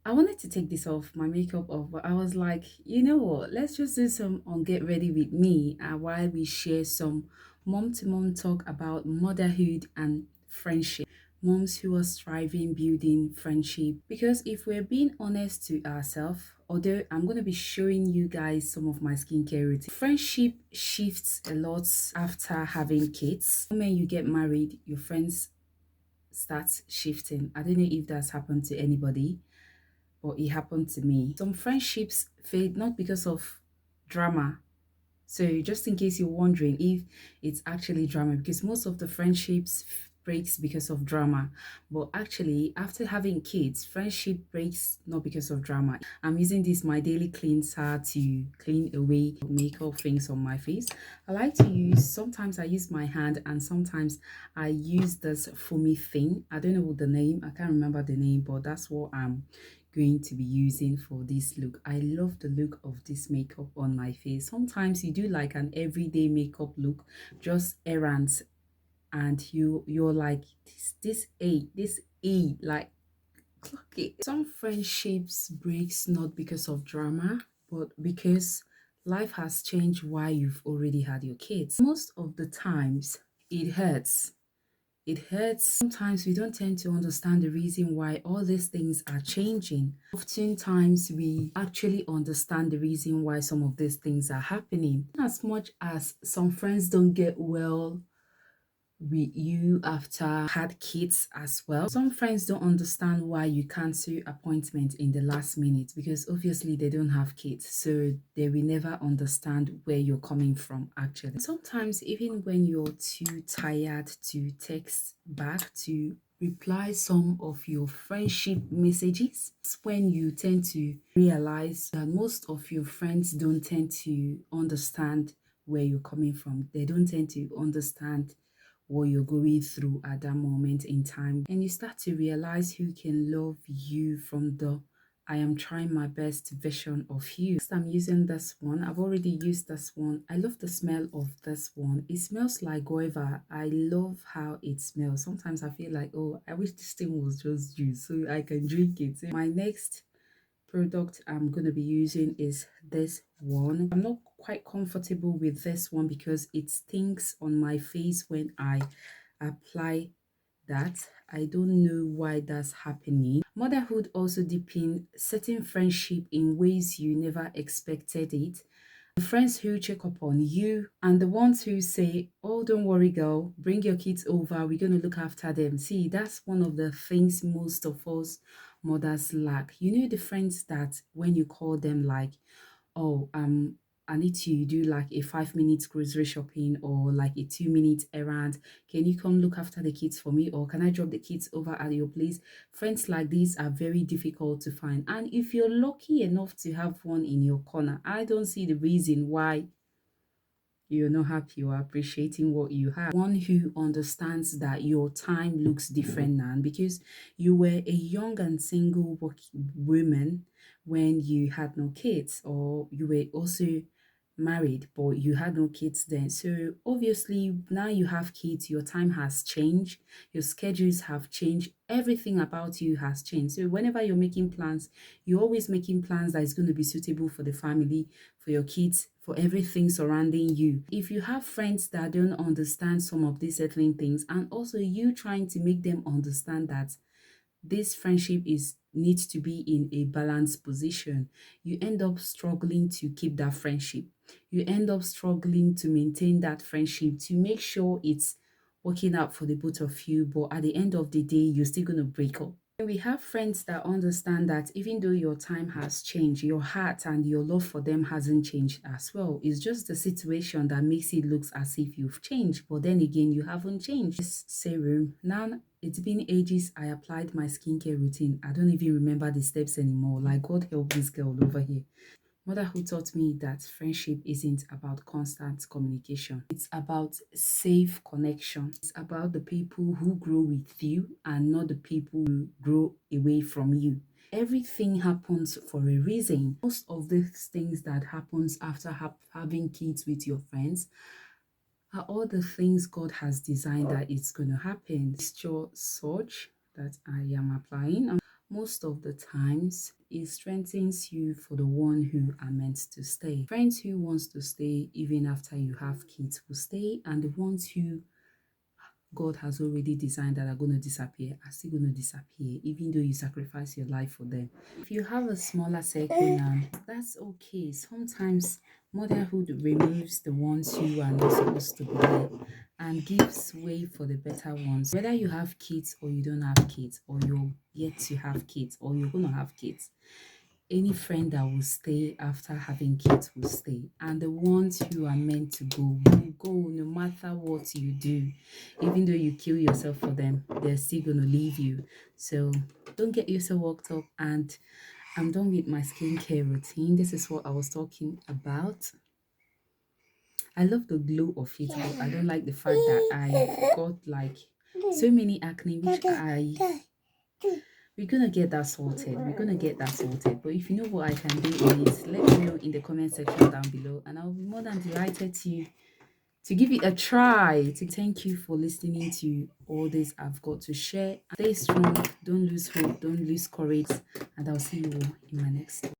I wanted to take this off, my makeup off, but I was like, you know what? Let's just do some on Get Ready with Me while we share some mom to mom talk about motherhood and friendship. Moms who are striving, building friendship. Because if we're being honest to ourselves, although I'm going to be showing you guys some of my skincare routine, friendship shifts a lot after having kids. The moment you get married, your friends start shifting. I don't know if that's happened to anybody, but it happened to me. Some friendships fade not because of drama. So just in case you're wondering if it's actually drama, because most of the friendships breaks because of drama, but actually after having kids, friendship breaks not because of drama. I'm using this my daily cleanser to clean away makeup things on my face. I like to use, sometimes I use my hand and sometimes I use this foamy thing. I don't know the name, I can't remember the name, but that's what I'm going to be using for this look. I love the look of this makeup on my face. Sometimes you do like an everyday makeup look, just errands, and you're like this like clock it. Some friendships breaks not because of drama, but because life has changed while you've already had your kids. Most of the times it hurts. It hurts. Sometimes we don't tend to understand the reason why all these things are changing. Oftentimes, we actually understand the reason why some of these things are happening. As much as some friends don't get well with you after had kids as well. Some friends don't understand why you cancel appointments in the last minute because obviously they don't have kids, so they will never understand where you're coming from actually. Sometimes even when you're too tired to text back to reply some of your friendship messages, it's when you tend to realize that most of your friends don't tend to understand where you're coming from. They don't tend to understand what you're going through at that moment in time. And you start to realize who can love you from the I am trying my best version of you. Next, I'm using this one. I've already used this one. I love the smell of this one. It smells like guava. I love how it smells. Sometimes I feel like, oh, I wish this thing was just juice so I can drink it. So my next product I'm going to be using is this one. I'm not quite comfortable with this one because it stinks on my face when I apply that. I don't know why that's happening. Motherhood also deepens certain friendship in ways you never expected it. The friends who check up on you and the ones who say, oh, don't worry, girl, bring your kids over, we're going to look after them. See, that's one of the things most of us mothers lack. You know, the friends that when you call them, like, oh, I need to do like a 5 minute grocery shopping or like a 2 minute errand. Can you come look after the kids for me? Or can I drop the kids over at your place? Friends like these are very difficult to find. And if you're lucky enough to have one in your corner, I don't see the reason why you're not happy or appreciating what you have. One who understands that your time looks different now because you were a young and single working woman when you had no kids, or you were also married but you had no kids then. So obviously now you have kids, your time has changed, your schedules have changed, everything about you has changed. So whenever you're making plans, you're always making plans that is going to be suitable for the family, for your kids, for everything surrounding you. If you have friends that don't understand some of these certain things, and also you trying to make them understand that this friendship is needs to be in a balanced position, you end up struggling to keep that friendship. You end up struggling to maintain that friendship to make sure it's working out for the both of you, but at the end of the day you're still going to break up. We have friends that understand that even though your time has changed, your heart and your love for them hasn't changed as well. It's just the situation that makes it look as if you've changed, but then again, you haven't changed. This serum, now it's been ages I applied my skincare routine. I don't even remember the steps anymore. Like, God help this girl over here. Motherhood taught me that friendship isn't about constant communication. It's about safe connection. It's about the people who grow with you and not the people who grow away from you. Everything happens for a reason. Most of these things that happens after having kids with your friends are all the things God has designed that it's going to happen. Texture surge that I am applying. most of the times it strengthens you for the one who are meant to stay. Friends who wants to stay even after you have kids will stay, and the ones who God has already designed that are going to disappear are still going to disappear, even though you sacrifice your life for them. If you have a smaller circle now, that's okay. Sometimes motherhood removes the ones who are not supposed to be there and gives way for the better ones. Whether you have kids or you don't have kids, or you're yet to have kids, or you're going to have kids, any friend that will stay after having kids will stay, and the ones who are meant to go will go no matter what you do. Even though you kill yourself for them, they're still going to leave you. So don't get yourself worked up. And I'm done with my skincare routine. This is what I was talking about. I love the glow of it, but I don't like the fact that I got like so many acne, which I we're gonna get that sorted. We're gonna get that sorted. But if you know what I can do in it, let me know in the comment section down below, and I'll be more than delighted to give it a try. To thank you for listening to all this I've got to share. Stay strong, don't lose hope, don't lose courage, and I'll see you all in my next